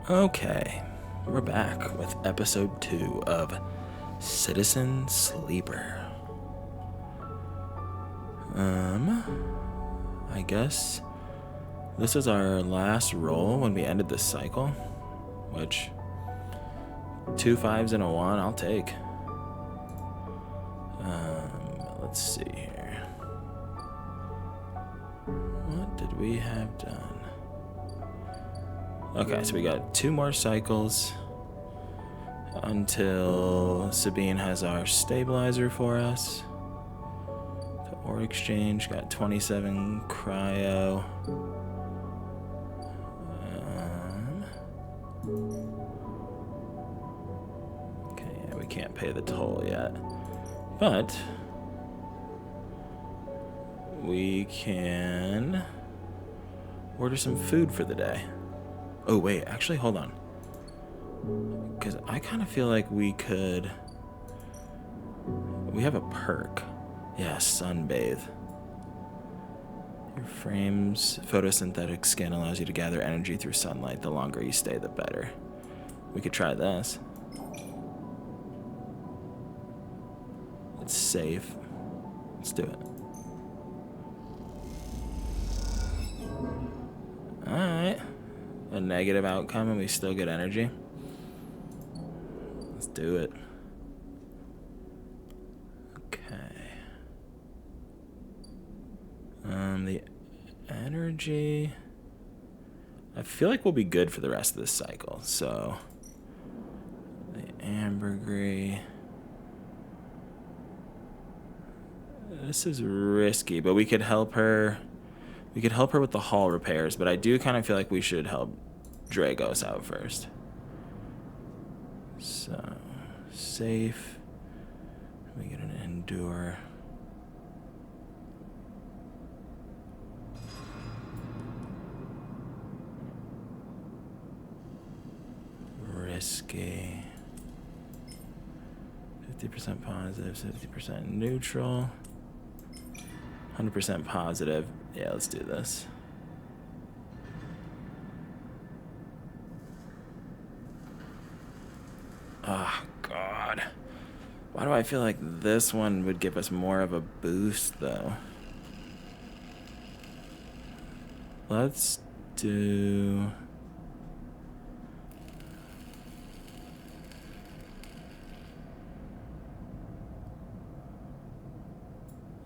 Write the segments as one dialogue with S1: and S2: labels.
S1: Okay, we're back with episode 2 of Citizen Sleeper. I guess this is our last roll when we ended this cycle, which 2 5s and a 1 I'll take. Let's see here. What did we have done? Okay, so we got 2 more cycles until Sabine has our stabilizer for us. The ore exchange got 27 cryo. Okay, yeah, we can't pay the toll yet, but we can order some food for the day. Oh, wait, actually, hold on. Because I kind of feel like we could... We have a perk. Yeah, sunbathe. Your frame's photosynthetic skin allows you to gather energy through sunlight. The longer you stay, the better. We could try this. It's safe. Let's do it. Alright. A negative outcome and we still get energy. Let's do it. Okay. The energy... I feel like we'll be good for the rest of this cycle, so... The ambergris... This is risky, but we could help her... We could help her with the hull repairs, but I do kind of feel like we should help Dragos out first. So, safe. We get an endure. Risky. 50% positive, 50% neutral. 100% positive. Yeah, let's do this. Oh, God. Why do I feel like this one would give us more of a boost, though? Let's do...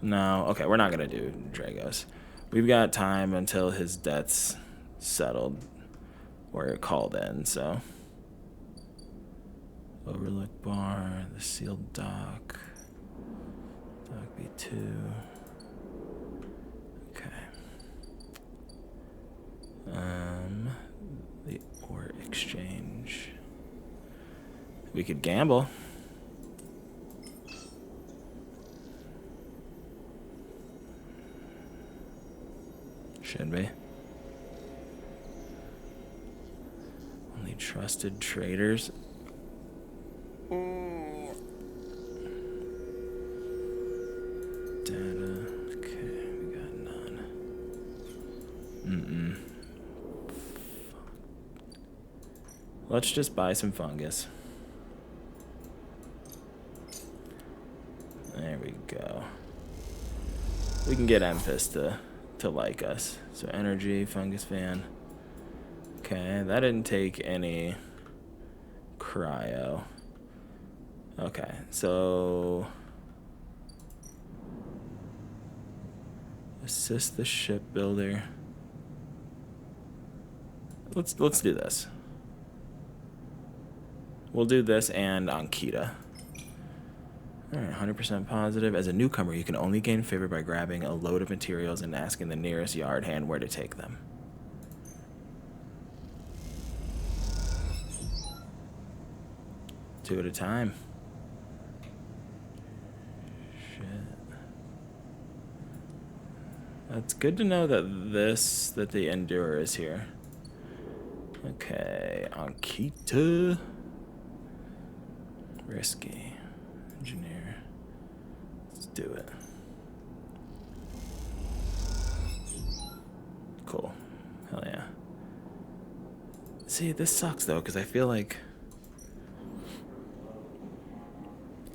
S1: No, okay, we're not going to do Dragos. We've got time until his debt's settled or called in, so... Overlook bar, the sealed dock. Dock B2. Okay. The ore exchange. We could gamble. Should be. Only trusted traders. Data. Okay, we got none. Let's just buy some fungus. There we go. We can get Emphis to like us. So energy, fungus fan. Okay, that didn't take any cryo. Okay, so assist the shipbuilder. Let's do this. We'll do this and Ankita. Alright, 100% positive. As a newcomer, you can only gain favor by grabbing a load of materials and asking the nearest yard hand where to take them. Two at a time. Shit. It's good to know that the Endure is here. Okay, Ankita. Risky. Engineer. Let's do it. Cool. Hell yeah. See, this sucks though, because I feel like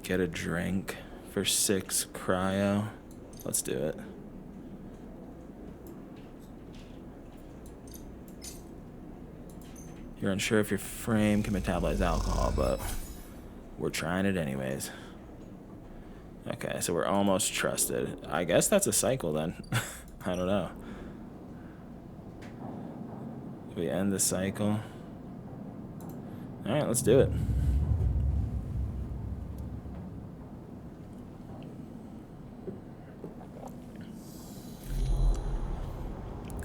S1: get a drink for 6 cryo. Let's do it. You're unsure if your frame can metabolize alcohol, but we're trying it anyways. Okay, so we're almost trusted. I guess that's a cycle then. I don't know. We end the cycle. Alright, let's do it.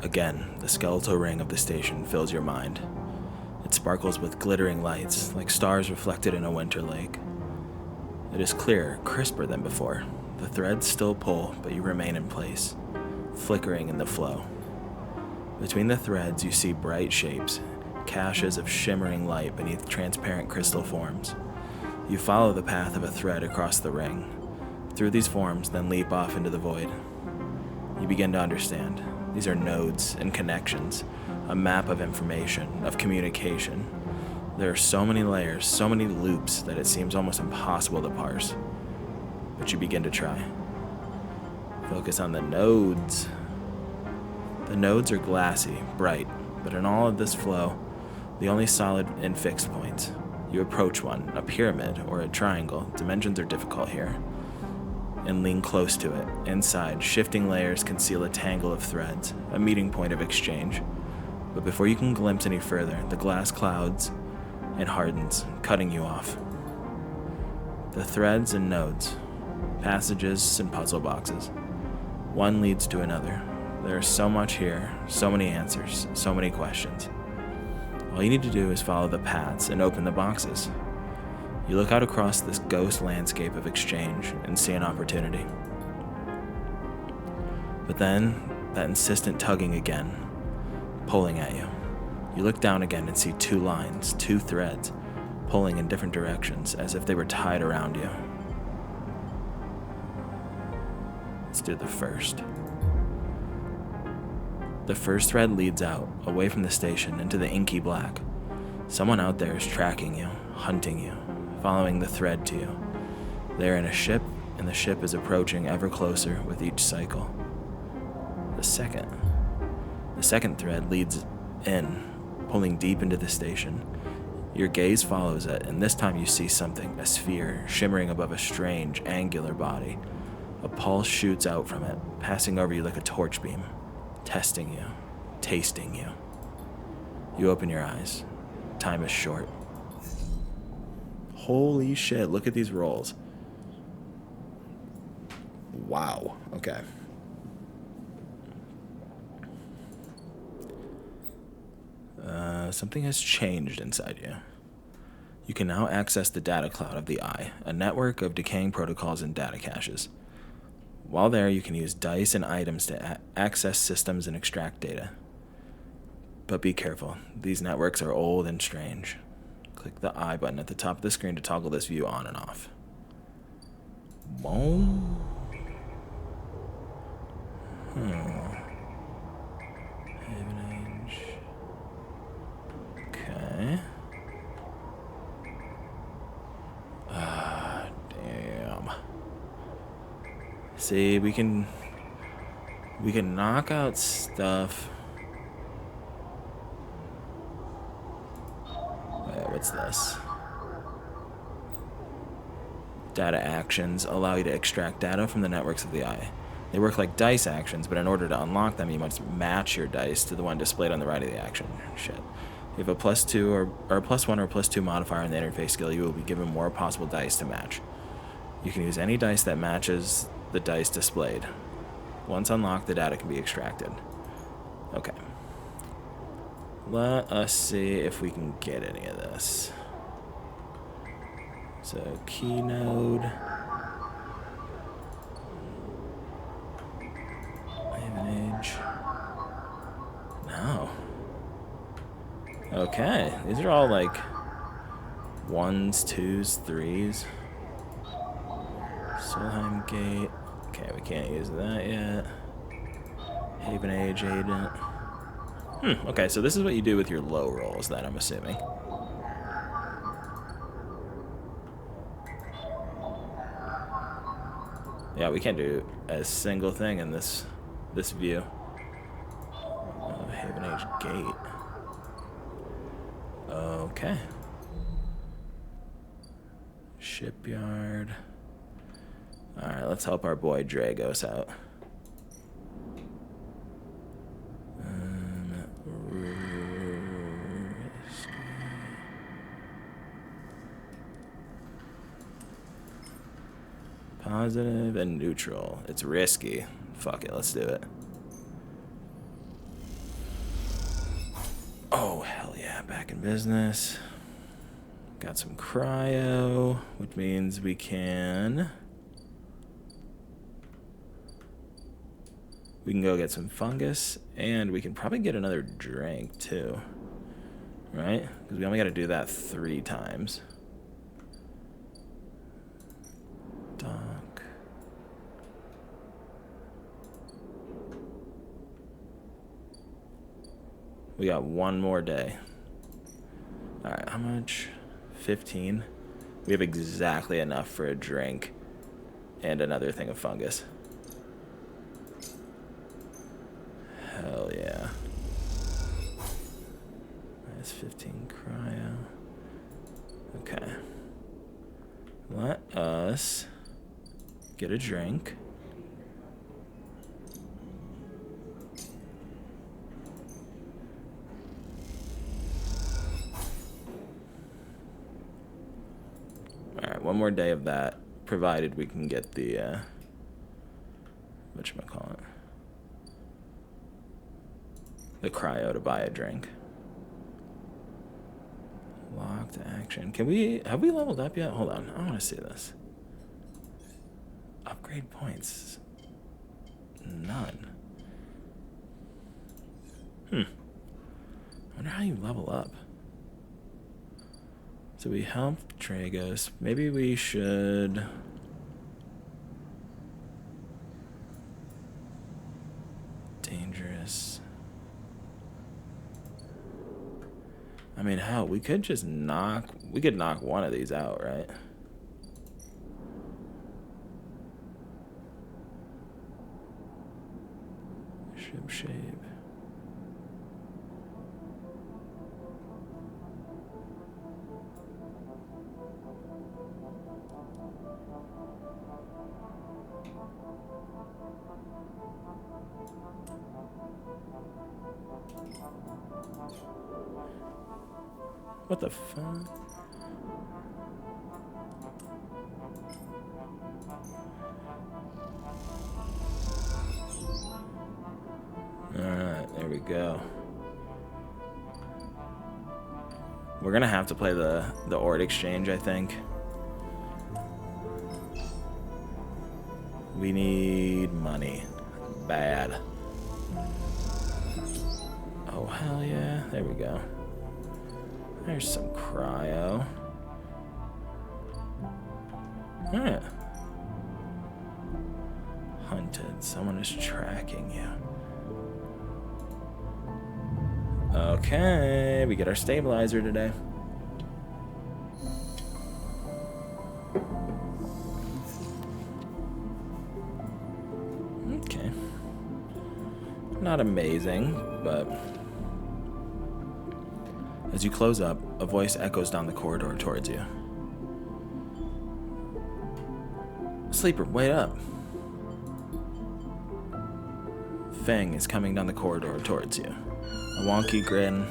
S1: Again, the skeletal ring of the station fills your mind. It sparkles with glittering lights, like stars reflected in a winter lake. It is clearer, crisper than before. The threads still pull, but you remain in place, flickering in the flow. Between the threads, you see bright shapes, caches of shimmering light beneath transparent crystal forms. You follow the path of a thread across the ring. Through these forms, then leap off into the void. You begin to understand. These are nodes and connections, a map of information, of communication. There are so many layers, so many loops that it seems almost impossible to parse. But you begin to try. Focus on the nodes. The nodes are glassy, bright, but in all of this flow, the only solid and fixed points. You approach one, a pyramid or a triangle, dimensions are difficult here, and lean close to it. Inside, shifting layers conceal a tangle of threads, a meeting point of exchange. But before you can glimpse any further, the glass clouds and hardens, cutting you off. The threads and nodes, passages and puzzle boxes. One leads to another. There is so much here, so many answers, so many questions. All you need to do is follow the paths and open the boxes. You look out across this ghost landscape of exchange and see an opportunity. But then, that insistent tugging again, pulling at you. You look down again and see 2 lines, 2 threads, pulling in different directions as if they were tied around you. Let's do the first. The first thread leads out, away from the station, into the inky black. Someone out there is tracking you, hunting you, following the thread to you. They're in a ship, and the ship is approaching ever closer with each cycle. The second thread leads in, pulling deep into the station. Your gaze follows it, and this time you see something, a sphere, shimmering above a strange, angular body. A pulse shoots out from it, passing over you like a torch beam, testing you, tasting you. You open your eyes. Time is short. Holy shit, look at these rolls. Wow, okay. Something has changed inside you. You can now access the data cloud of the Eye, a network of decaying protocols and data caches. While there, you can use dice and items to access systems and extract data. But be careful, these networks are old and strange. Click the I button at the top of the screen to toggle this view on and off. Boom. Okay. Damn. See, we can knock out stuff. Wait, what's this? Data actions allow you to extract data from the networks of the Eye. They work like dice actions, but in order to unlock them, you must match your dice to the one displayed on the right of the action. Shit. If you have a +2 or a +1 or +2 modifier in the interface skill, you will be given more possible dice to match. You can use any dice that matches the dice displayed. Once unlocked, the data can be extracted. Okay. Let us see if we can get any of this. So, key node. I have an age. No. Okay, these are all like 1s, 2s, 3s. Solheim Gate. Okay, we can't use that yet. Haven Age Agent. Okay, so this is what you do with your low rolls, then, I'm assuming. Yeah, we can't do a single thing in this view. Haven Age Gate. Okay. Shipyard. Alright, let's help our boy Dragos out. Positive and neutral. It's risky. Fuck it, let's do it. Oh, hell yeah, back in business. Got some cryo, which means we can go get some fungus, and we can probably get another drink too, right? Because we only got to do that 3 times. Dock. We got 1 more day. All right, how much? 15. We have exactly enough for a drink and another thing of fungus. Hell yeah. Minus 15 cryo. Okay. Let us get a drink. Alright, 1 more day of that, provided we can get the, whatchamacallit? The cryo to buy a drink. Locked action. Have we leveled up yet? Hold on, I want to see this. Upgrade points. None. I wonder how you level up. So we helped Dragos. Maybe we should... Dangerous. I mean, hell, we could just knock... We could knock one of these out, right? Ship shape. What the fuck? Alright, there we go. We're gonna have to play the Ord exchange, I think. We need money. Bad. Oh, hell yeah. There we go. There's some cryo. Alright. Hunted. Someone is tracking you. Okay, we get our stabilizer today. Okay. Not amazing, but... As you close up, a voice echoes down the corridor towards you. Sleeper, wait up. Fang is coming down the corridor towards you. A wonky grin.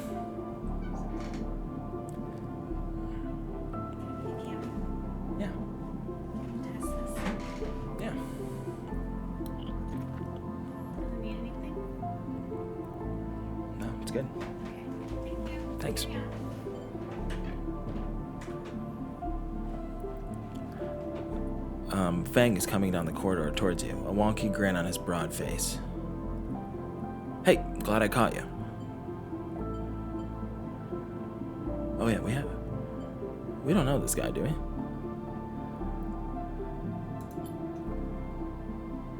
S1: Yeah. Yeah.
S2: Need anything?
S1: No, it's good. Thanks. Fang is coming down the corridor towards you, a wonky grin on his broad face. Hey, glad I caught you. Oh yeah, we don't know this guy, do we?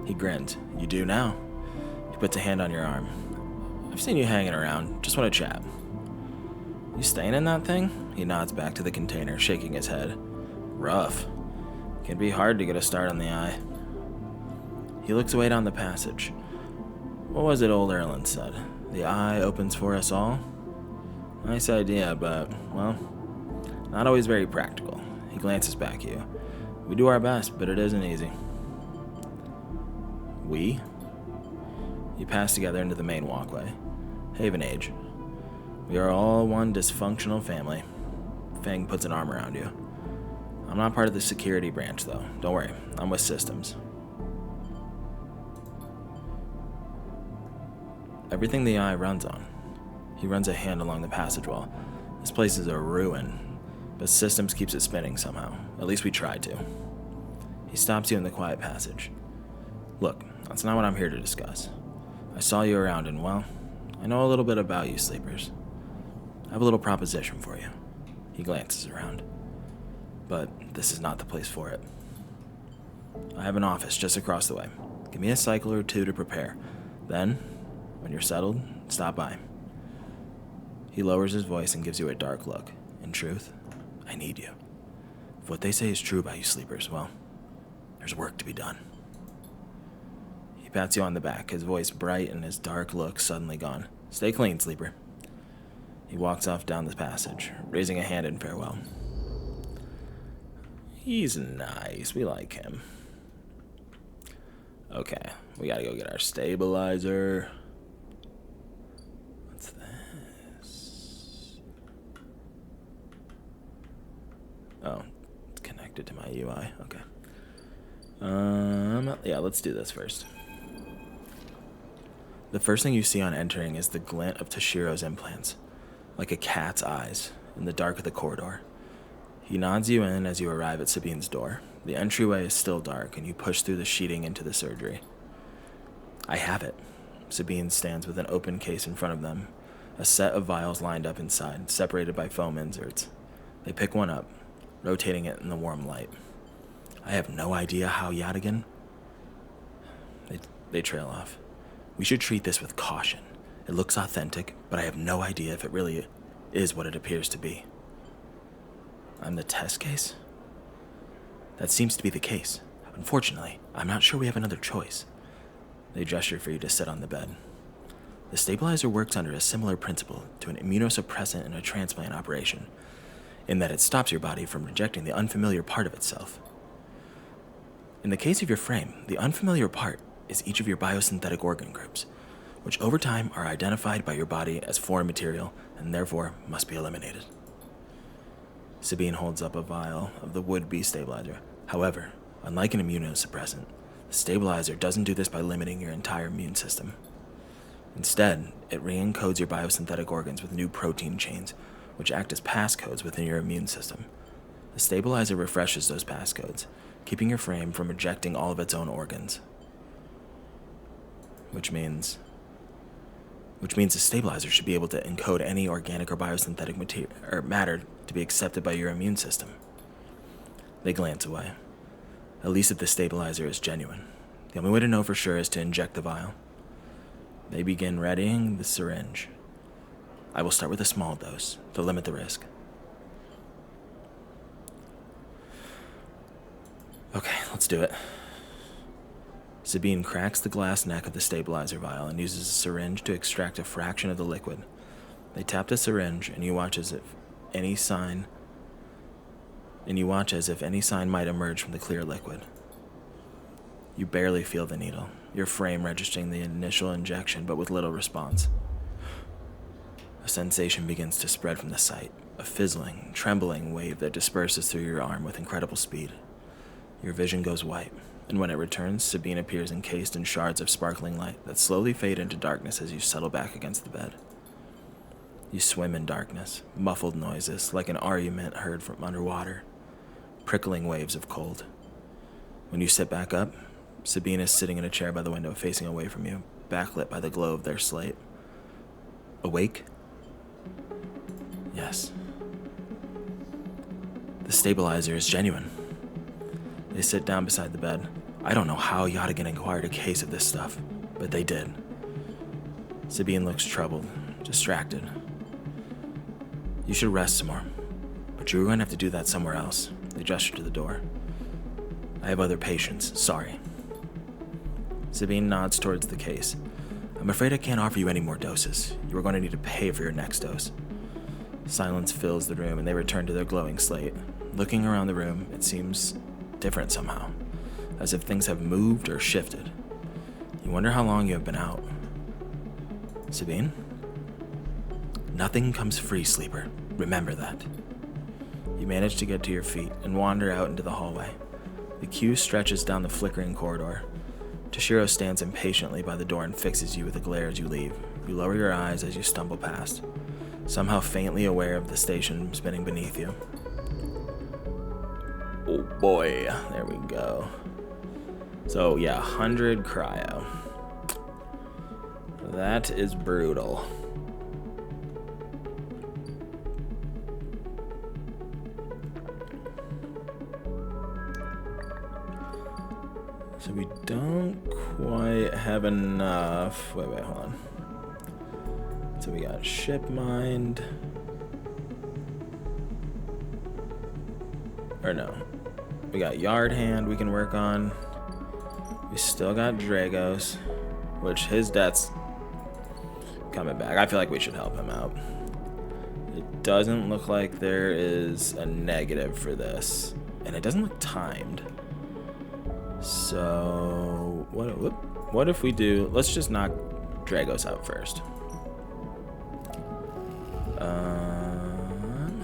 S1: He grinned. You do now. He puts a hand on your arm. I've seen you hanging around. Just want to chat. You staying in that thing? He nods back to the container, shaking his head. Rough. Can be hard to get a start on the eye. He looks away down the passage. What was it old Erland said? The eye opens for us all? Nice idea, but, well, not always very practical. He glances back at you. We do our best, but it isn't easy. We? You pass together into the main walkway. Haven Age. We are all one dysfunctional family. Fang puts an arm around you. I'm not part of the security branch, though. Don't worry, I'm with systems. Everything the eye runs on. He runs a hand along the passage wall. This place is a ruin, but systems keeps it spinning somehow. At least we try to. He stops you in the quiet passage. Look, that's not what I'm here to discuss. I saw you around and, well, I know a little bit about you sleepers. I have a little proposition for you. He glances around. But this is not the place for it. I have an office just across the way. Give me a cycle or two to prepare. Then, when you're settled, stop by. He lowers his voice and gives you a dark look. In truth, I need you. If what they say is true about you sleepers, well, there's work to be done. He pats you on the back, his voice bright and his dark look suddenly gone. Stay clean, sleeper. He walks off down the passage, raising a hand in farewell. He's nice. We like him. Okay, we gotta go get our stabilizer. What's this? Oh, it's connected to my UI. Okay. Yeah, let's do this first. The first thing you see on entering is the glint of Toshiro's implants, like a cat's eyes, in the dark of the corridor. He nods you in as you arrive at Sabine's door. The entryway is still dark, and you push through the sheeting into the surgery. I have it. Sabine stands with an open case in front of them, a set of vials lined up inside, separated by foam inserts. They pick one up, rotating it in the warm light. I have no idea how Yadigan... They trail off. We should treat this with caution. It looks authentic, but I have no idea if it really is what it appears to be. I'm the test case? That seems to be the case. Unfortunately, I'm not sure we have another choice. They gesture for you to sit on the bed. The stabilizer works under a similar principle to an immunosuppressant in a transplant operation, in that it stops your body from rejecting the unfamiliar part of itself. In the case of your frame, the unfamiliar part is each of your biosynthetic organ groups, which over time are identified by your body as foreign material and therefore must be eliminated. Sabine holds up a vial of the would-be stabilizer. However, unlike an immunosuppressant, the stabilizer doesn't do this by limiting your entire immune system. Instead, it re-encodes your biosynthetic organs with new protein chains, which act as passcodes within your immune system. The stabilizer refreshes those passcodes, keeping your frame from rejecting all of its own organs. Which means the stabilizer should be able to encode any organic or biosynthetic matter to be accepted by your immune system. They glance away. At least if the stabilizer is genuine. The only way to know for sure is to inject the vial. They begin readying the syringe. I will start with a small dose to limit the risk. Okay, let's do it. Sabine cracks the glass neck of the stabilizer vial and uses a syringe to extract a fraction of the liquid. They tap the syringe, and you watch as if any sign might emerge from the clear liquid. You barely feel the needle, your frame registering the initial injection but with little response. A sensation begins to spread from the site, a fizzling, trembling wave that disperses through your arm with incredible speed. Your vision goes white, and when it returns, Sabine appears encased in shards of sparkling light that slowly fade into darkness as you settle back against the bed. You swim in darkness, muffled noises like an argument heard from underwater, prickling waves of cold. When you sit back up, Sabine is sitting in a chair by the window facing away from you, backlit by the glow of their slate. Awake? Yes. The stabilizer is genuine. They sit down beside the bed. I don't know how Yadigan acquired a case of this stuff, but they did. Sabine looks troubled, distracted. You should rest some more, but you're going to have to do that somewhere else. They gesture to the door. I have other patients, sorry. Sabine nods towards the case. I'm afraid I can't offer you any more doses. You are going to need to pay for your next dose. Silence fills the room and they return to their glowing slate. Looking around the room, it seems different somehow, as if things have moved or shifted. You wonder how long you have been out. Sabine? Nothing comes free, sleeper. Remember that. You manage to get to your feet and wander out into the hallway. The queue stretches down the flickering corridor. Toshiro stands impatiently by the door and fixes you with a glare as you leave. You lower your eyes as you stumble past, somehow faintly aware of the station spinning beneath you. Oh boy, there we go. So yeah, 100 cryo. That is brutal. So we don't quite have enough. Wait, hold on. So we got ship mind. Or no. We got yard hand we can work on. We still got Dragos, which his debt's coming back. I feel like we should help him out. It doesn't look like there is a negative for this. And it doesn't look timed. So, what if we do... Let's just knock Dragos out first. I'm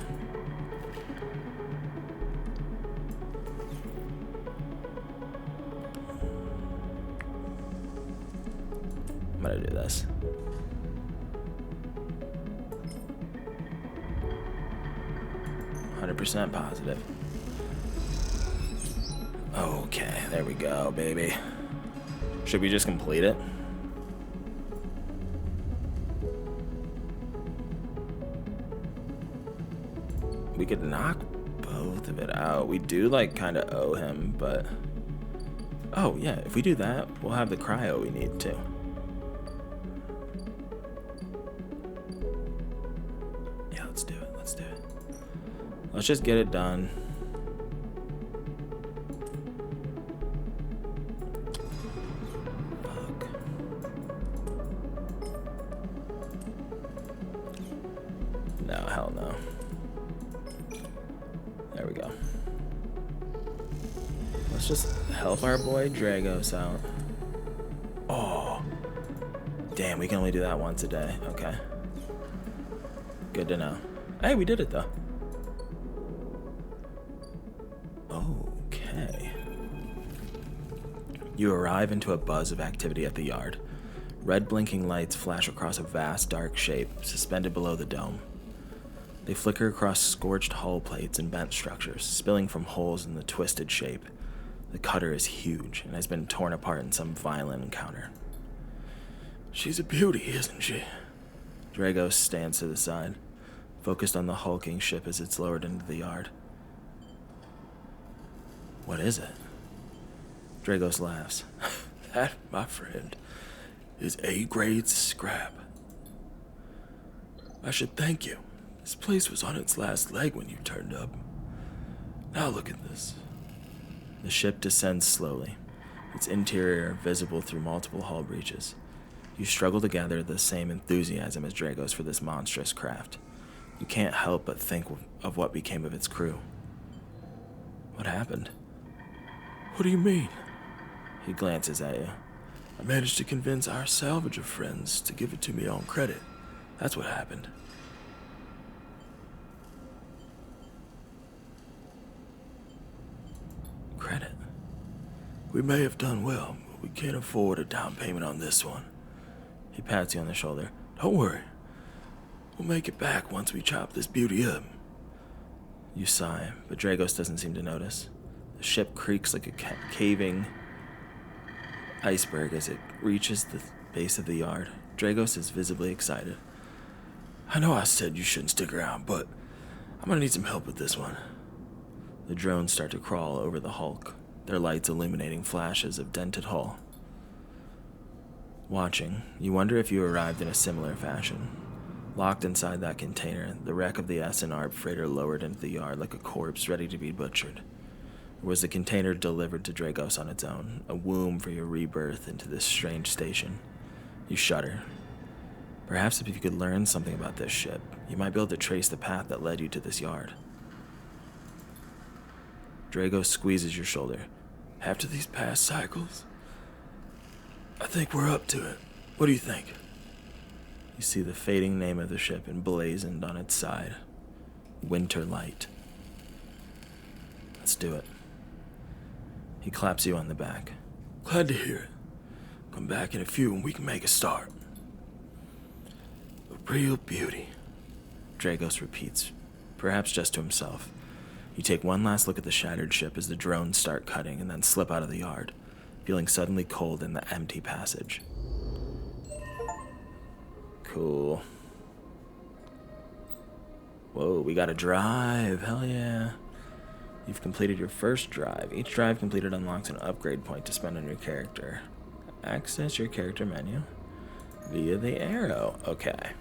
S1: gonna do this. %, positive. Okay, there we go, baby. Should we just complete it? We could knock both of it out. We do, like, kind of owe him, but... Oh, yeah, if we do that, we'll have the cryo we need, too. Yeah, let's do it, let's do it. Let's just get it done. No, hell no. There we go. Let's just help our boy Dragos out. Oh. Damn, we can only do that once a day. Okay. Good to know. Hey, we did it though. Okay. You arrive into a buzz of activity at the yard. Red blinking lights flash across a vast dark shape suspended below the dome. They flicker across scorched hull plates and bent structures, spilling from holes in the twisted shape. The cutter is huge and has been torn apart in some violent encounter. She's a beauty, isn't she? Dragos stands to the side, focused on the hulking ship as it's lowered into the yard. What is it? Dragos laughs. That, my friend, is A-grade scrap. I should thank you. This place was on its last leg when you turned up. Now look at this. The ship descends slowly, its interior visible through multiple hull breaches. You struggle to gather the same enthusiasm as Dragos for this monstrous craft. You can't help but think of what became of its crew. What happened? What do you mean? He glances at you. I managed to convince our salvager friends to give it to me on credit. That's what happened. Credit? We may have done well, but we can't afford a down payment on this one. He pats you on the shoulder. Don't worry. We'll make it back once we chop this beauty up. You sigh, but Dragos doesn't seem to notice. The ship creaks like a caving iceberg as it reaches the base of the yard. Dragos is visibly excited. I know I said you shouldn't stick around, but I'm gonna need some help with this one. The drones start to crawl over the hulk, their lights illuminating flashes of dented hull. Watching, you wonder if you arrived in a similar fashion. Locked inside that container, the wreck of the S&R freighter lowered into the yard like a corpse ready to be butchered. Or was the container delivered to Dragos on its own, a womb for your rebirth into this strange station? You shudder. Perhaps if you could learn something about this ship, you might be able to trace the path that led you to this yard. Dragos squeezes your shoulder. After these past cycles, I think we're up to it. What do you think? You see the fading name of the ship emblazoned on its side. Winter Light. Let's do it. He claps you on the back. Glad to hear it. Come back in a few and we can make a start. A real beauty. Dragos repeats, perhaps just to himself. You take one last look at the shattered ship as the drones start cutting and then slip out of the yard, feeling suddenly cold in the empty passage. Cool. Whoa, we got a drive. Hell yeah. You've completed your first drive. Each drive completed unlocks an upgrade point to spend on your character. Access your character menu via the arrow. Okay.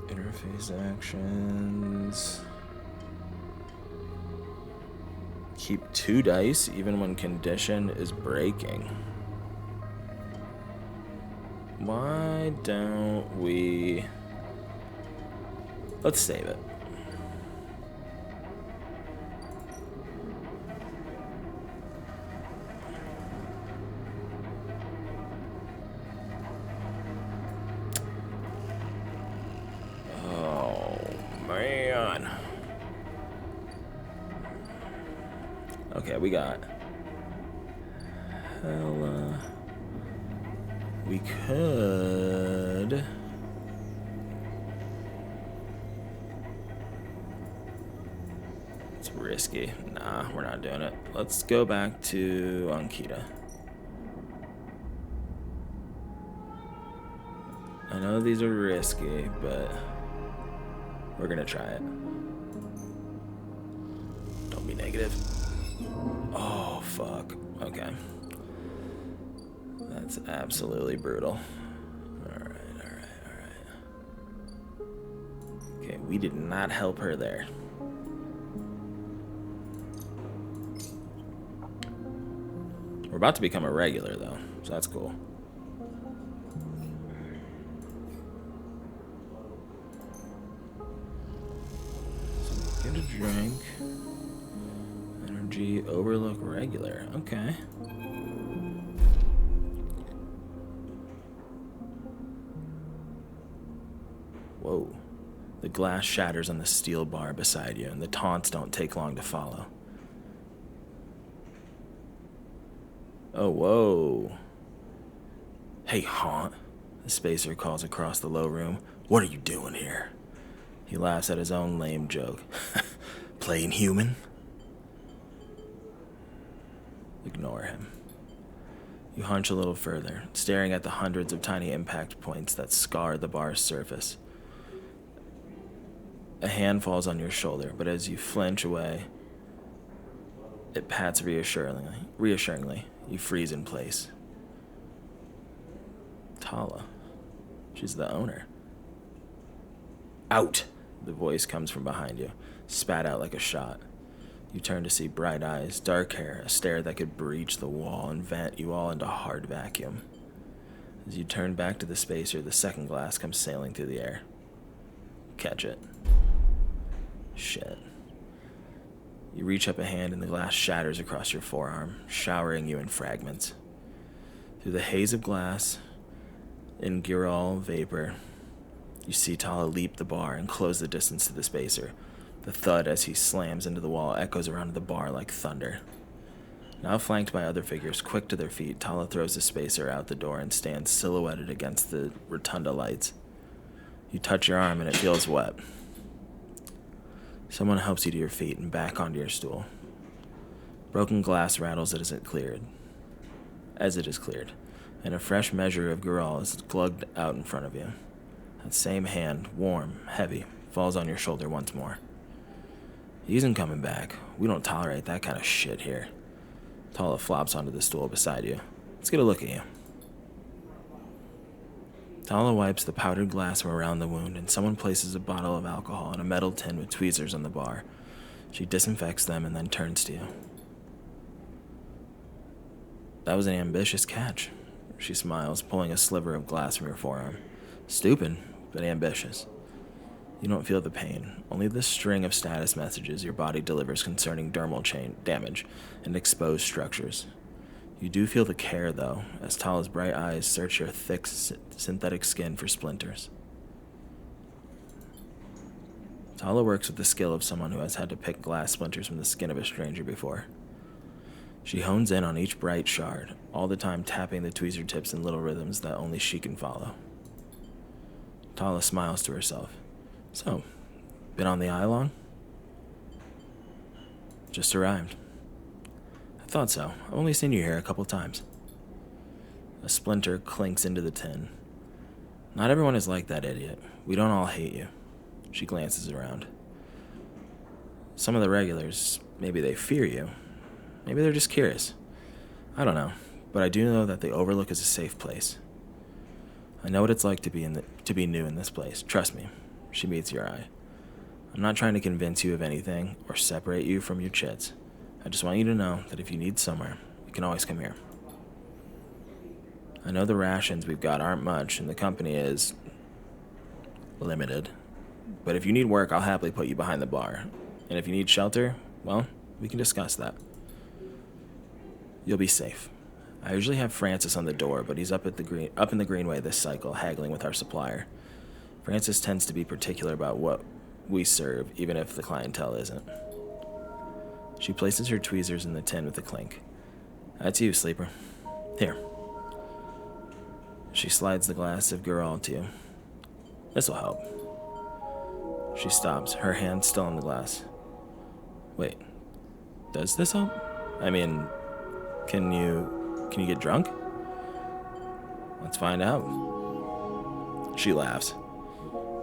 S1: Interface actions. Keep 2 dice even when condition is breaking. Why don't we... Let's save it. Oh, man. Okay, we got... we could... It's risky. Nah, we're not doing it. Let's go back to Ankita. I know these are risky, but we're gonna try it. Don't be negative. Oh, fuck. Okay. That's absolutely brutal. Alright. Okay, we did not help her there. We're about to become a regular, though, so that's cool. So get a drink. Energy overlook regular. Okay. Whoa. The glass shatters on the steel bar beside you, and the taunts don't take long to follow. Oh, whoa. Hey, Haunt, the spacer calls across the low room. What are you doing here? He laughs at his own lame joke. Playing human? Ignore him. You hunch a little further, staring at the hundreds of tiny impact points that scar the bar's surface. A hand falls on your shoulder, but as you flinch away, it pats reassuringly. You freeze in place. Tala. She's the owner. Out! The voice comes from behind you, spat out like a shot. You turn to see bright eyes, dark hair, a stare that could breach the wall and vent you all into a hard vacuum. As you turn back to the spacer, the second glass comes sailing through the air. Catch it. Shit. You reach up a hand and the glass shatters across your forearm, showering you in fragments. Through the haze of glass, in Girol vapor, you see Tala leap the bar and close the distance to the spacer. The thud as he slams into the wall echoes around the bar like thunder. Now flanked by other figures quick to their feet, Tala throws the spacer out the door and stands silhouetted against the rotunda lights. You touch your arm and it feels wet. Someone helps you to your feet and back onto your stool. Broken glass rattles as it is cleared, and a fresh measure of Girol is glugged out in front of you. That same hand, warm, heavy, falls on your shoulder once more. He isn't coming back. We don't tolerate that kind of shit here. Tala flops onto the stool beside you. Let's get a look at you. Tala wipes the powdered glass from around the wound, and someone places a bottle of alcohol in a metal tin with tweezers on the bar. She disinfects them and then turns to you. That was an ambitious catch. She smiles, pulling a sliver of glass from your forearm. Stupid, but ambitious. You don't feel the pain, only the string of status messages your body delivers concerning dermal chain damage and exposed structures. You do feel the care, though, as Tala's bright eyes search your thick synthetic skin for splinters. Tala works with the skill of someone who has had to pick glass splinters from the skin of a stranger before. She hones in on each bright shard, all the time tapping the tweezer tips in little rhythms that only she can follow. Tala smiles to herself. So, been on the eye long? Just arrived. I thought so. I've only seen you here a couple times. A splinter clinks into the tin. Not everyone is like that, idiot. We don't all hate you. She glances around. Some of the regulars, maybe they fear you. Maybe they're just curious. I don't know, but I do know that the Overlook is a safe place. I know what it's like to be new in this place. Trust me. She meets your eye. I'm not trying to convince you of anything or separate you from your chits. I just want you to know that if you need somewhere, you can always come here. I know the rations we've got aren't much and the company is limited, but if you need work, I'll happily put you behind the bar. And if you need shelter, well, we can discuss that. You'll be safe. I usually have Francis on the door, but he's up in the Greenway this cycle, haggling with our supplier. Francis tends to be particular about what we serve, even if the clientele isn't. She places her tweezers in the tin with a clink. That's you, Sleeper. Here. She slides the glass of Girl to you. This'll help. She stops, her hand still on the glass. Wait, does this help? I mean, can you get drunk? Let's find out. She laughs.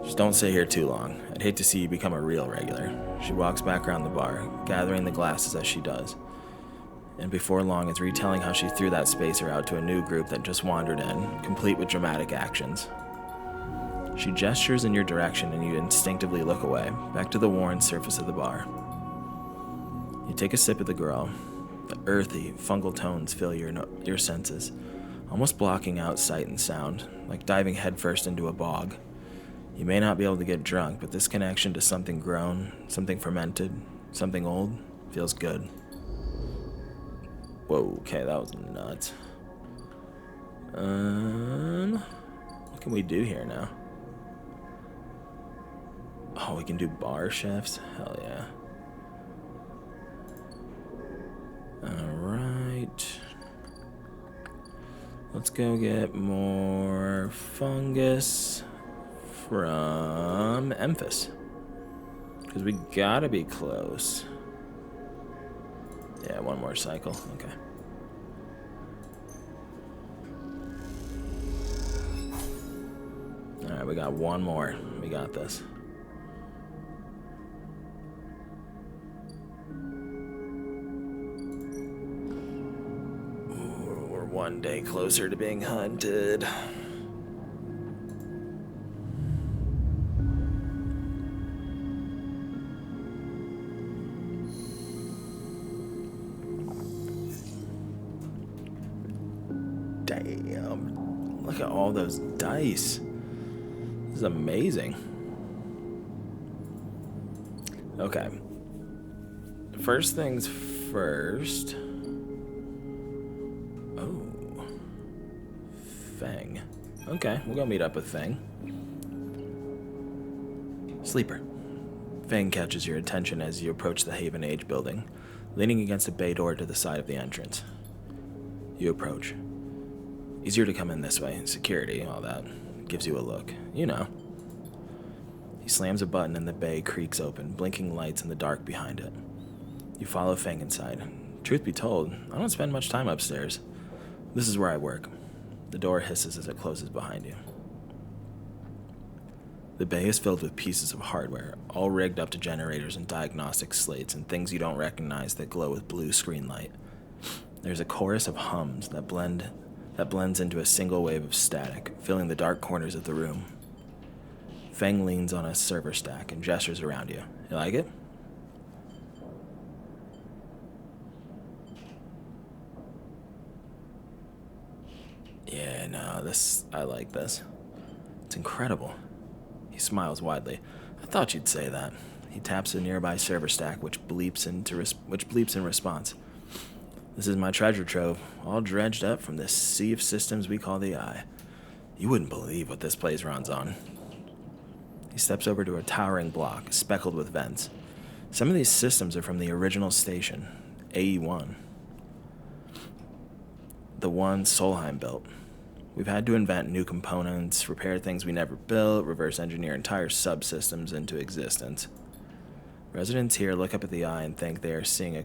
S1: Just don't stay here too long. I'd hate to see you become a real regular. She walks back around the bar, gathering the glasses as she does. And before long, is retelling how she threw that spacer out to a new group that just wandered in, complete with dramatic actions. She gestures in your direction and you instinctively look away, back to the worn surface of the bar. You take a sip of the Girl. The earthy, fungal tones fill your senses, almost blocking out sight and sound, like diving headfirst into a bog. You may not be able to get drunk, but this connection to something grown, something fermented, something old, feels good. Whoa, okay, that was nuts. What can we do here now? Oh, we can do bar shifts? Hell yeah. Alright. Let's go get more fungus from Memphis. Because we gotta be close. Yeah, one more cycle. Okay. Alright, we got one more. We got this. Ooh, we're one day closer to being hunted. Damn. Look at all those dice. This is amazing. Okay. First things first. Oh. Fang. Okay, we'll go meet up with Fang. Sleeper. Fang catches your attention as you approach the Haven Age building, leaning against a bay door to the side of the entrance. You approach. Easier to come in this way. Security, all that. Gives you a look. You know. He slams a button and the bay creaks open, blinking lights in the dark behind it. You follow Fang inside. Truth be told, I don't spend much time upstairs. This is where I work. The door hisses as it closes behind you. The bay is filled with pieces of hardware, all rigged up to generators and diagnostic slates and things you don't recognize that glow with blue screen light. There's a chorus of hums that blends into a single wave of static, filling the dark corners of the room. Feng leans on a server stack and gestures around you. You like it? Yeah, no, I like this. It's incredible. He smiles widely. I thought you'd say that. He taps a nearby server stack, which bleeps in response. This is my treasure trove, all dredged up from this sea of systems we call the Eye. You wouldn't believe what this place runs on. He steps over to a towering block, speckled with vents. Some of these systems are from the original station, AE-1. The one Solheim built. We've had to invent new components, repair things we never built, reverse engineer entire subsystems into existence. Residents here look up at the Eye and think they are seeing a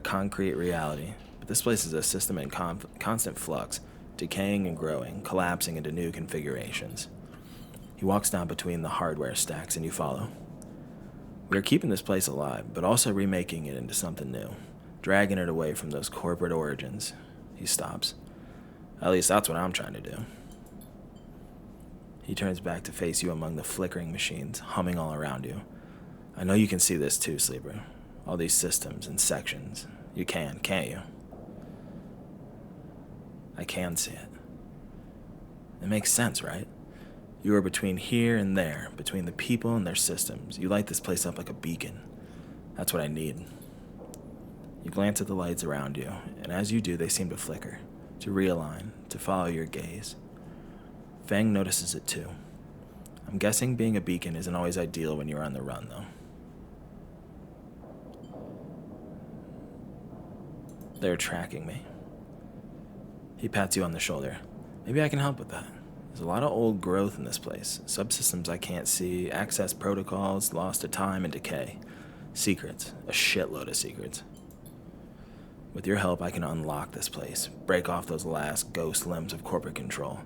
S1: concrete reality. But this place is a system in constant flux, decaying and growing, collapsing into new configurations. He walks down between the hardware stacks and you follow. We are keeping this place alive, but also remaking it into something new, dragging it away from those corporate origins. He stops. At least that's what I'm trying to do. He turns back to face you among the flickering machines, humming all around you. I know you can see this too, Sleeper. All these systems and sections. You can, can't you? I can see it. It makes sense, right? You are between here and there, between the people and their systems. You light this place up like a beacon. That's what I need. You glance at the lights around you, and as you do, they seem to flicker, to realign, to follow your gaze. Fang notices it too. I'm guessing being a beacon isn't always ideal when you're on the run, though. They're tracking me. He pats you on the shoulder. Maybe I can help with that. There's a lot of old growth in this place. Subsystems I can't see, access protocols lost to time and decay. Secrets. A shitload of secrets. With your help, I can unlock this place, break off those last ghost limbs of corporate control.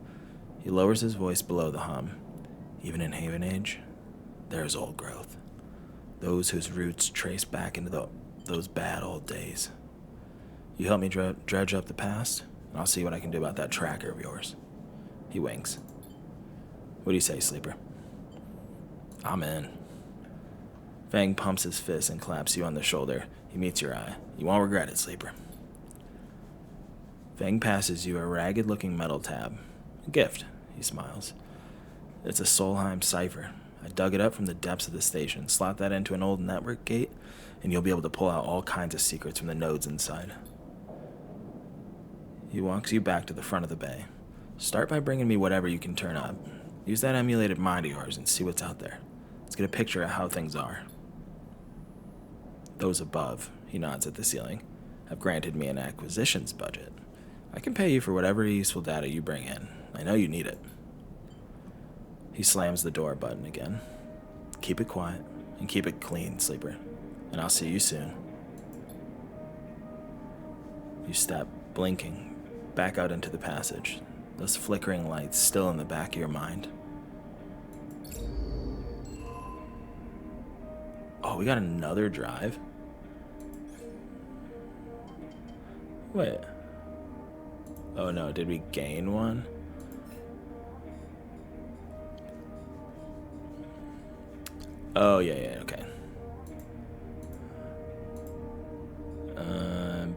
S1: He lowers his voice below the hum. Even in Haven Age, there is old growth. Those whose roots trace back into those bad old days. You help me dredge up the past, and I'll see what I can do about that tracker of yours. He winks. What do you say, Sleeper? I'm in. Fang pumps his fist and claps you on the shoulder. He meets your eye. You won't regret it, Sleeper. Fang passes you a ragged-looking metal tab. A gift, he smiles. It's a Solheim cipher. I dug it up from the depths of the station. Slot that into an old network gate, and you'll be able to pull out all kinds of secrets from the nodes inside. He walks you back to the front of the bay. Start by bringing me whatever you can turn up. Use that emulated mind of yours and see what's out there. Let's get a picture of how things are. Those above, he nods at the ceiling, have granted me an acquisitions budget. I can pay you for whatever useful data you bring in. I know you need it. He slams the door button again. Keep it quiet and keep it clean, Sleeper. And I'll see you soon. You step, blinking, back out into the passage. Those flickering lights still in the back of your mind. Oh, we got another drive? Wait. Oh no, did we gain one? Oh, yeah, okay.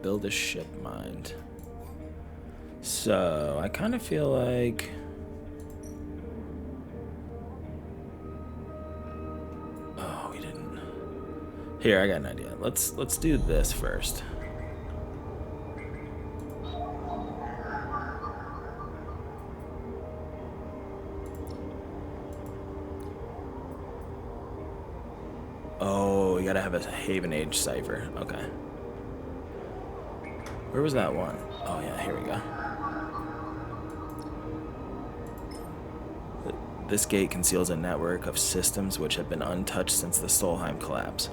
S1: Build a ship mind. So, I kind of feel like... Oh, we didn't. Here, I got an idea. Let's do this first. Oh, you gotta have a Haven Age cipher. Okay. Where was that one? Oh yeah, here we go. This gate conceals a network of systems which have been untouched since the Solheim collapse.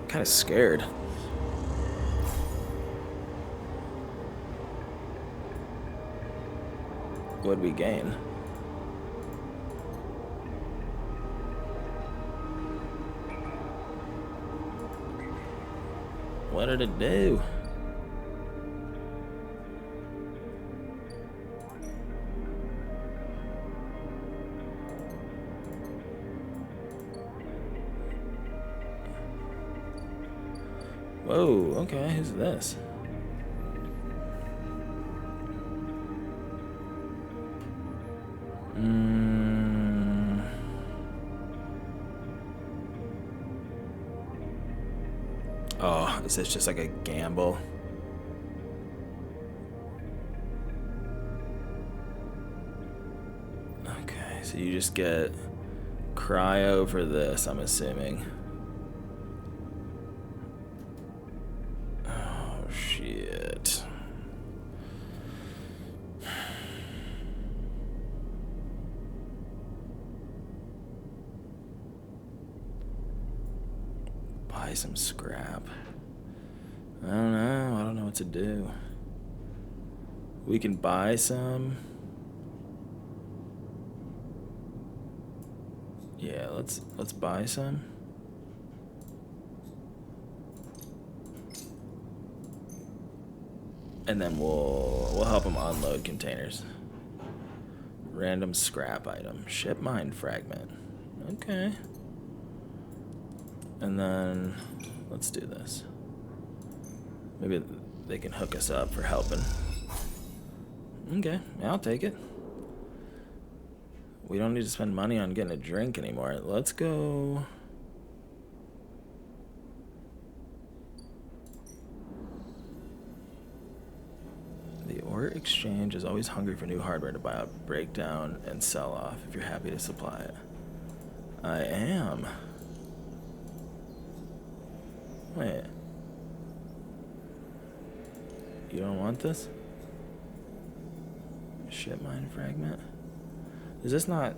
S1: I'm kind of scared. What'd we gain? What did it do? Whoa, okay, who's this? Oh, is this just like a gamble? Okay, so you just get cryo for this, I'm assuming. Oh, shit. Buy some scrap. I don't know what to do. We can buy some. Yeah, let's buy some. And then we'll help them unload containers. Random scrap item. Ship mine fragment. Okay. And then let's do this. Maybe they can hook us up for helping. Okay, yeah, I'll take it. We don't need to spend money on getting a drink anymore. Let's go. The Ore Exchange is always hungry for new hardware to buy up, break down, and sell off if you're happy to supply it. I am. Wait. You don't want this? Ship mine fragment? Is this not...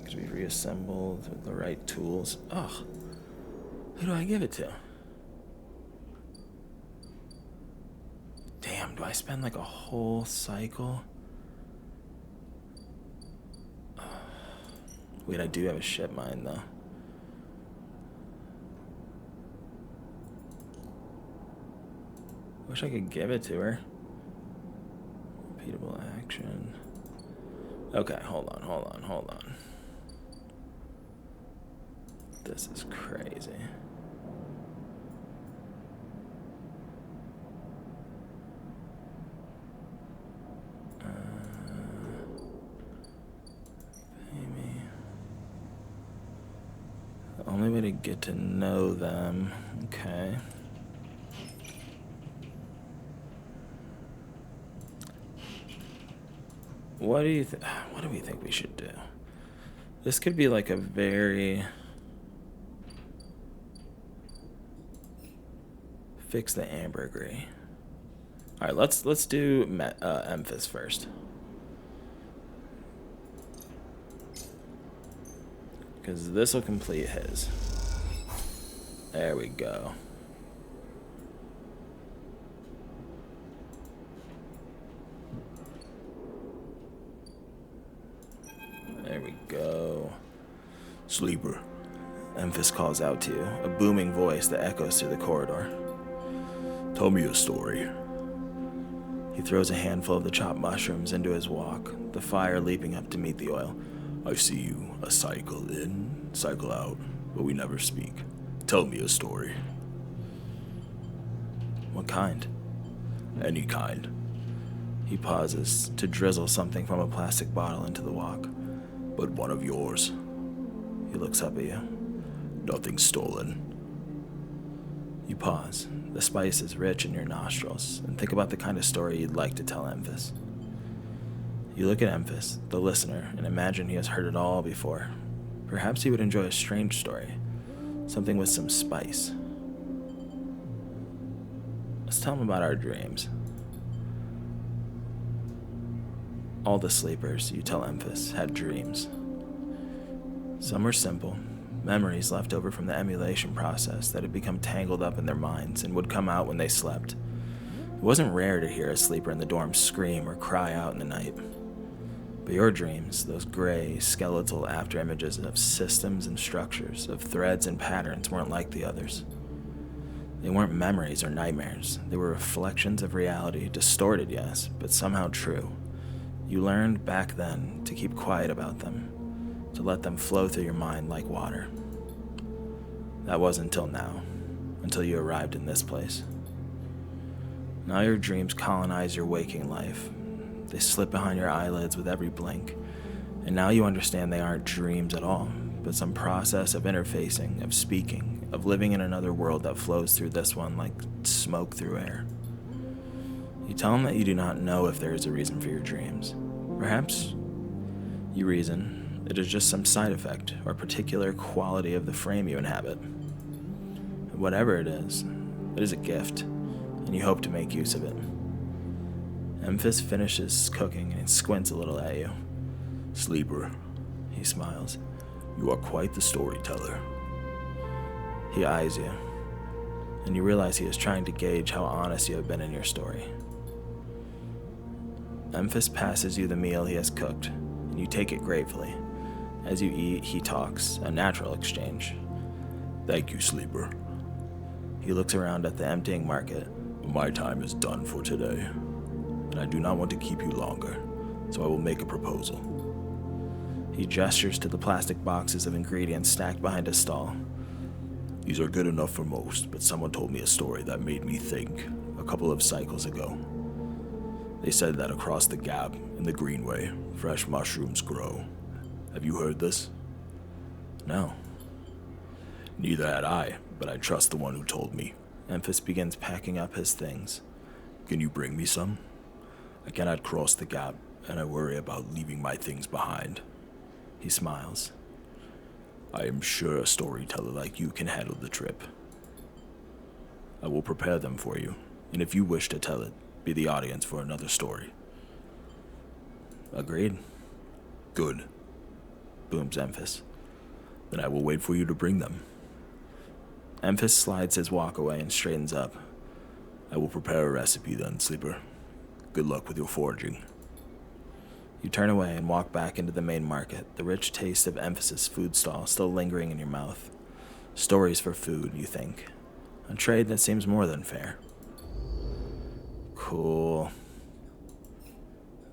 S1: Could be reassembled with the right tools? Ugh. Who do I give it to? Damn, do I spend like a whole cycle? Wait, I do have a ship mine though. Wish I could give it to her. Repeatable action. Okay, hold on. This is crazy. Pay me. The only way to get to know them. Okay. What do we think we should do? This could be like a very... Fix the ambergris. Alright, let's do Memphis first. Because this will complete his. There we go. There we go. Sleeper. Memphis calls out to you, a booming voice that echoes through the corridor. Tell me a story. He throws a handful of the chopped mushrooms into his wok, the fire leaping up to meet the oil. I see you, a cycle in, cycle out, but we never speak. Tell me a story. What kind? Any kind. He pauses to drizzle something from a plastic bottle into the wok. But one of yours. He looks up at you. Nothing stolen. You pause. The spice is rich in your nostrils, and think about the kind of story you'd like to tell Memphis. You look at Memphis, the listener, and imagine he has heard it all before. Perhaps he would enjoy a strange story, something with some spice. Let's tell him about our dreams. All the sleepers, you tell Memphis, had dreams. Some were simple, memories left over from the emulation process that had become tangled up in their minds and would come out when they slept. It wasn't rare to hear a sleeper in the dorm scream or cry out in the night. But your dreams, those gray, skeletal afterimages of systems and structures, of threads and patterns, weren't like the others. They weren't memories or nightmares. They were reflections of reality, distorted, yes, but somehow true. You learned back then to keep quiet about them, to let them flow through your mind like water. That was until now, until you arrived in this place. Now your dreams colonize your waking life. They slip behind your eyelids with every blink, and now you understand they aren't dreams at all, but some process of interfacing, of speaking, of living in another world that flows through this one like smoke through air. You tell them that you do not know if there is a reason for your dreams. Perhaps you reason it is just some side effect or particular quality of the frame you inhabit. Whatever it is a gift, and you hope to make use of it. Memphis finishes cooking and squints a little at you.
S3: Sleeper,
S1: He smiles.
S3: you are quite the storyteller.
S1: He eyes you, and you realize he is trying to gauge how honest you have been in your story. Memphis passes you the meal he has cooked, and you take it gratefully. As you eat, he talks, a natural exchange.
S3: Thank you, Sleeper.
S1: He looks around at the emptying market.
S3: My time is done for today, and I do not want to keep you longer, so I will make a proposal.
S1: He gestures to the plastic boxes of ingredients stacked behind his stall.
S3: These are good enough for most, but someone told me a story that made me think a couple of cycles ago. They said that across the gap in the Greenway, fresh mushrooms grow. Have you heard this?
S1: No.
S3: Neither had I, but I trust the one who told me.
S1: Memphis begins packing up his things.
S3: Can you bring me some? I cannot cross the gap, and I worry about leaving my things behind.
S1: He smiles.
S3: I am sure a storyteller like you can handle the trip. I will prepare them for you, and if you wish to tell it, be the audience for another story.
S1: Agreed.
S3: Good.
S1: Booms Memphis.
S3: Then I will wait for you to bring them.
S1: Memphis slides his walk away and straightens up.
S3: I will prepare a recipe then, Sleeper. Good luck with your foraging.
S1: You turn away and walk back into the main market, the rich taste of Memphis' food stall still lingering in your mouth. Stories for food, you think. A trade that seems more than fair. Cool.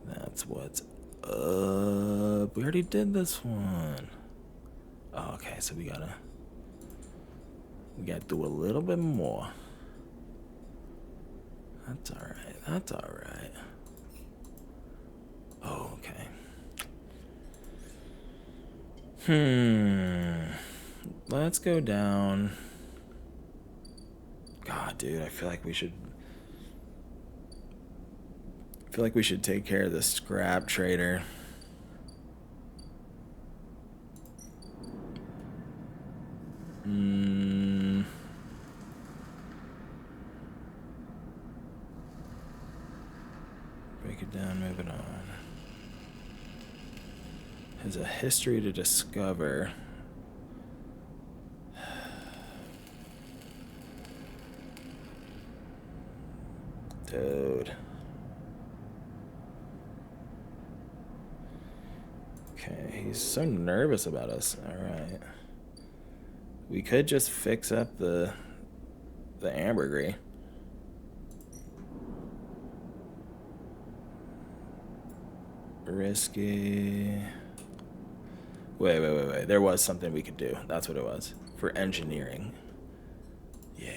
S1: That's what's up. We already did this one. Oh, okay, so we gotta do a little bit more. That's alright. Oh, okay. Let's go down. God, dude, I feel like we should take care of the scrap trader. Break it down, move it on. Has a history to discover. Dude. Okay, he's so nervous about us. Alright. We could just fix up the ambergris. Risky. Wait. There was something we could do. That's what it was. For engineering. Yeah.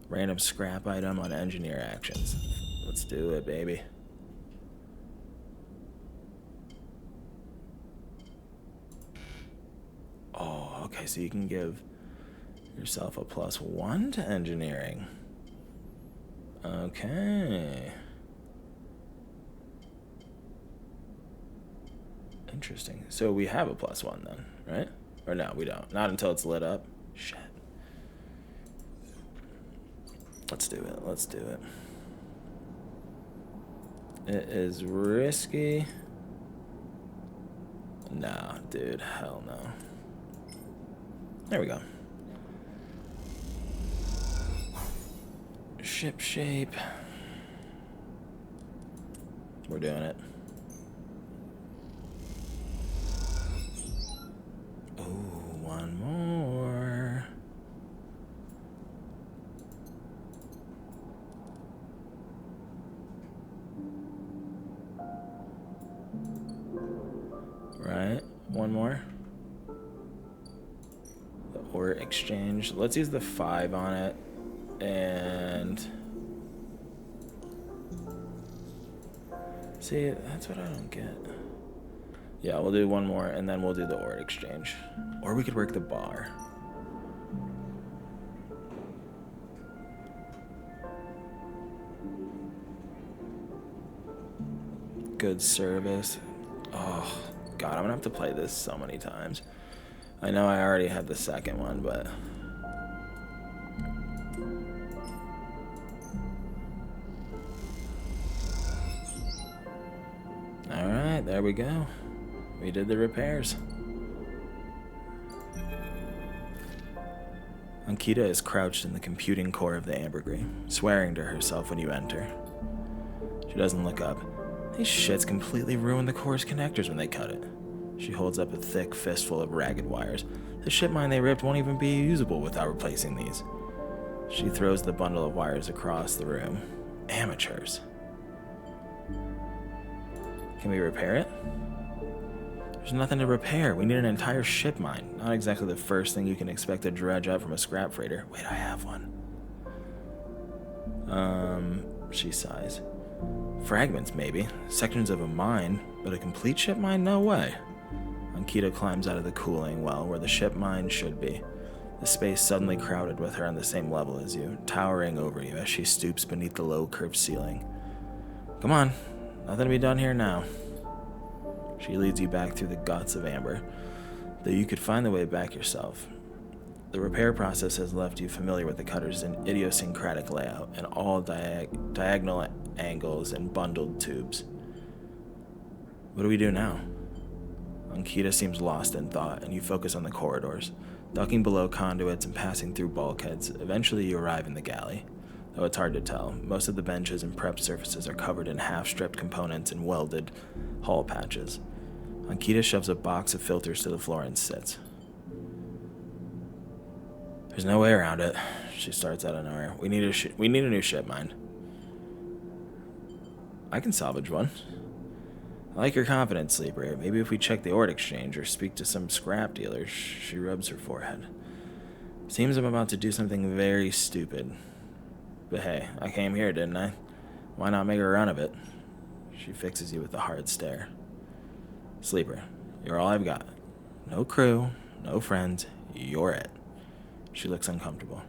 S1: Random scrap item on engineer actions. Let's do it, baby. Oh, okay, so you can give yourself a +1 to engineering. Okay. Interesting. So we have a +1 then, right? Or no, we don't. Not until it's lit up. Shit. Let's do it. It is risky. Nah, dude. Hell no. There we go. Ship shape. We're doing it. Oh, one more. one more. The ore exchange. Let's use the 5 on it. And... see, that's what I don't get. Yeah, we'll do one more, and then we'll do the ore exchange. Or we could work the bar. Good service. Oh, God, I'm gonna have to play this so many times. I know I already had the second one, but... Alright, there we go. We did the repairs. Ankita is crouched in the computing core of the ambergris, swearing to herself when you enter. She doesn't look up. These shits completely ruin the core's connectors when they cut it. She holds up a thick fistful of ragged wires. The ship mine they ripped won't even be usable without replacing these. She throws the bundle of wires across the room. Amateurs. Can we repair it? There's nothing to repair. We need an entire ship mine. Not exactly the first thing you can expect to dredge up from a scrap freighter. Wait, I have one. She sighs. Fragments, maybe. Sections of a mine, but a complete ship mine? No way. Ankita climbs out of the cooling well where the ship mine should be. The space suddenly crowded with her on the same level as you, towering over you as she stoops beneath the low curved ceiling. Come on, nothing to be done here now. She leads you back through the guts of amber, though you could find the way back yourself. The repair process has left you familiar with the cutter's idiosyncratic layout and all diagonal angles and bundled tubes. What do we do now? Ankita seems lost in thought, and you focus on the corridors, ducking below conduits and passing through bulkheads. Eventually you arrive in the galley, though it's hard to tell. Most of the benches and prep surfaces are covered in half-stripped components and welded hull patches. Ankita shoves a box of filters to the floor and sits. There's no way around it. She starts out of nowhere. We need a new ship mine. I can salvage one. I like your confidence, Sleeper. Maybe if we check the ore exchange or speak to some scrap dealers. She rubs her forehead. Seems I'm about to do something very stupid. But hey, I came here, didn't I? Why not make a run of it? She fixes you with a hard stare. Sleeper, you're all I've got. No crew, no friends, you're it. She looks uncomfortable.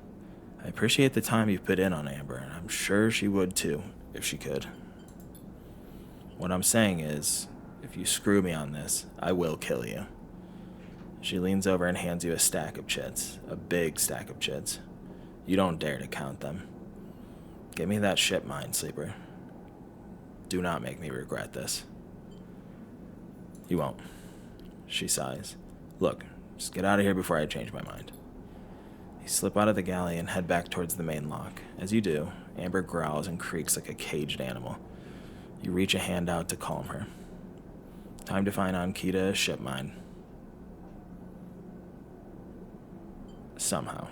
S1: I appreciate the time you've put in on Amber, and I'm sure she would too, if she could. What I'm saying is, if you screw me on this, I will kill you. She leans over and hands you a stack of chits, a big stack of chits. You don't dare to count them. Get me that ship mine, Sleeper. Do not make me regret this. You won't. She sighs. Look, just get out of here before I change my mind. You slip out of the galley and head back towards the main lock. As you do, Amber growls and creaks like a caged animal. You reach a hand out to calm her. Time to find Ankita a ship mine. Somehow.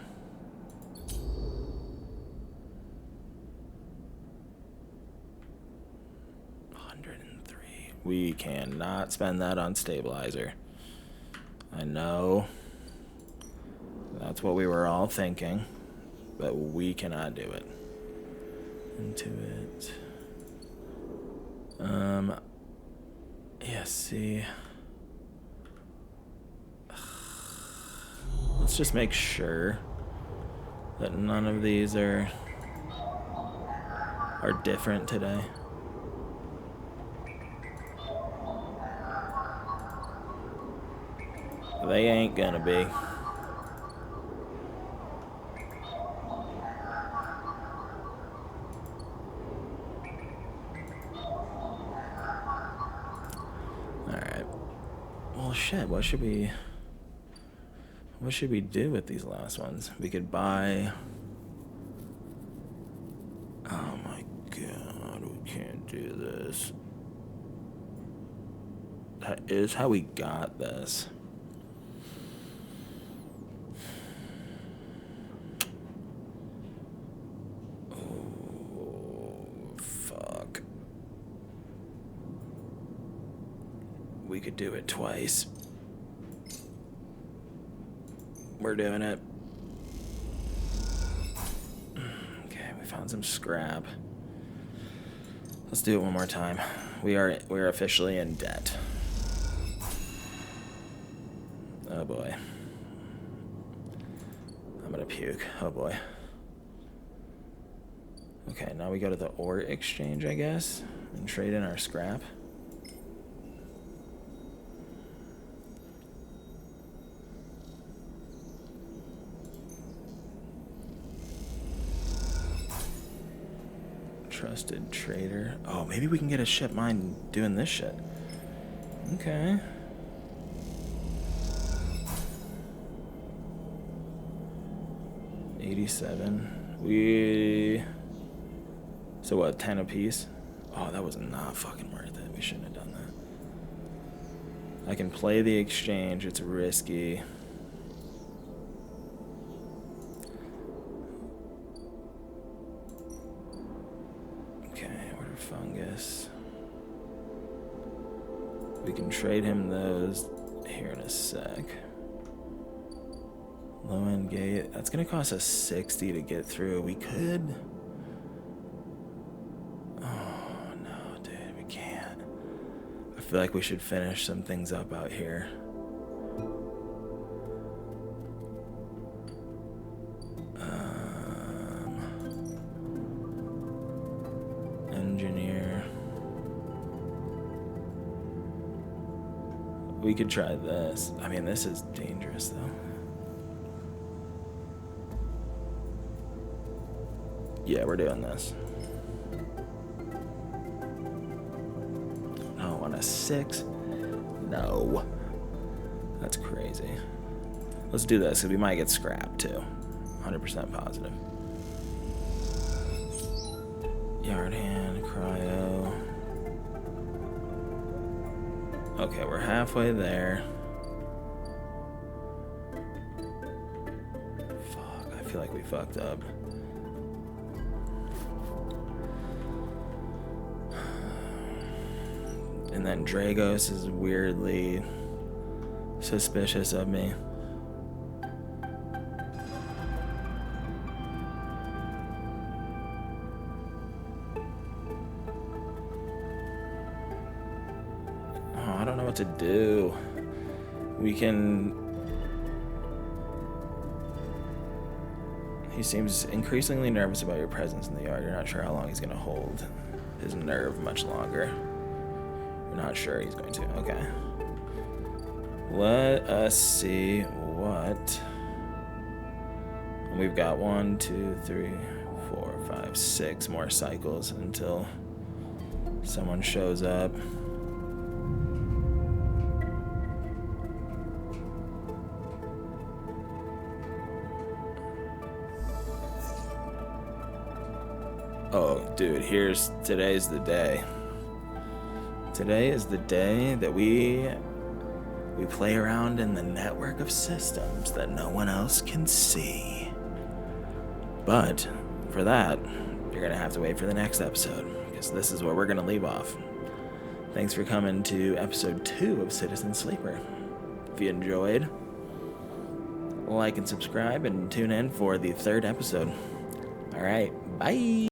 S1: We cannot spend that on stabilizer. I know. That's what we were all thinking. But we cannot do it. Into it. Yeah, see. Let's just make sure that none of these are different today. They ain't gonna be. Alright. Well, shit, what should we do with these last ones? We could buy... Oh my god, we can't do this. That is how we got this. We could do it twice. we're doing it. Okay, we found some scrap. Let's do it one more time. We're officially in debt. Oh boy. I'm gonna puke. Oh boy. Okay, now we go to the ore exchange, I guess, and trade in our scrap. Trusted trader. Oh, maybe we can get a ship mine doing this shit. Okay. $87. So what, 10 apiece? Oh, that was not fucking worth it. We shouldn't have done that. I can play the exchange. It's risky. Okay, order fungus. We can trade him those here in a sec. Low end gate. That's gonna cost us 60 to get through. We could. Oh no, dude, we can't. I feel like we should finish some things up out here. Engineer. We could try this. I mean, this is dangerous though. Yeah, we're doing this. Oh, on a 6? No. That's crazy. Let's do this, because we might get scrapped, too. 100% positive. Yard hand, cryo. Okay, we're halfway there. Fuck, I feel like we fucked up. And then Dragos is weirdly suspicious of me. Oh, I don't know what to do. We can... He seems increasingly nervous about your presence in the yard. You're not sure how long he's going to hold his nerve much longer. We're not sure he's going to. Okay. Let us see what... We've got 1, 2, 3, 4, 5, 6 more cycles until someone shows up. Oh, dude, today's the day. Today is the day that we play around in the network of systems that no one else can see. But for that, you're gonna have to wait for the next episode, because this is where we're gonna leave off. Thanks for coming to episode 2 of Citizen Sleeper. If you enjoyed, like and subscribe and tune in for the 3rd episode. All right, bye.